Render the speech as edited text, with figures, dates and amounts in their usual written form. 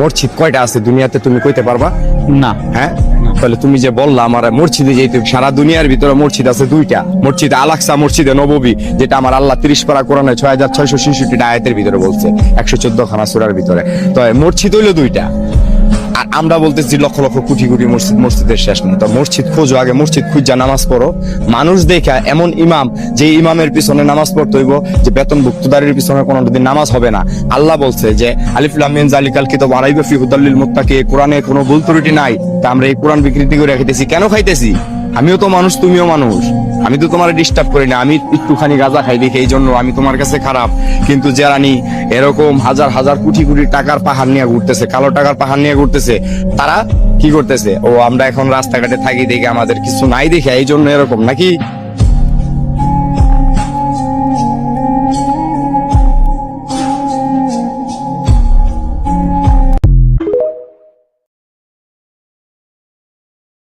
মসজিদ কয়টা আছে দুনিয়াতে তুমি কইতে পারবা? না। হ্যাঁ, তাহলে তুমি যে বললা আমার মসজিদে যেতে, সারা দুনিয়ার ভিতরে মসজিদ আছে দুইটা, মসজিদ আল-আকসা, মসজিদে নববী, যেটা আমার আল্লাহ 30 পারা কোরআনে 6666 আয়াতের ভিতরে বলছে, 114 খানা সূরার ভিতরে। তো মসজিদ হইলো দুইটা, আর আমরা বলতেছি লক্ষ লক্ষ কোটি কোটি মসজিদ, মসজিদের শেষ নেই। তো মসজিদ খোঁজো, আগে মসজিদ খুঁজা নামাজ পড়ো। মানুষ দেখা এমন ইমাম, যে ইমামের পিছনে নামাজ পড়তে হইব, যে বেতনভুক্তদারির পিছনে কোনোদিন নামাজ হবে না। আল্লাহ বলছে যে আলিফ লাম মিম যালিকাল কিতাব লা রাইবা ফীহি হুদাল লিল মুত্তাকিন, কোরআনে কোনো ভুল ত্রুটি নাই। তা আমরা এই কোরআন বিকৃতি করে খাইতেছি কেন? খাইতেছি আমিও তো মানুষ, তুমিও মানুষ, আমি তো তোমার ডিস্টার্ব করি না। আমি একটুখানি গাঁজা খাই দেখি এই জন্য আমি তোমার কাছে খারাপ, কিন্তু যারা নি এরকম হাজার হাজার কোটি কোটি টাকার পাহাড় নিয়ে ঘুরতেছে, কালো টাকার পাহাড় নিয়ে ঘুরতেছে, তারা কি করতেছে? ও আমরা এখন রাস্তাঘাটে থাকি দেখে আমাদের কিছু নাই দেখে এই জন্য এরকম নাকি?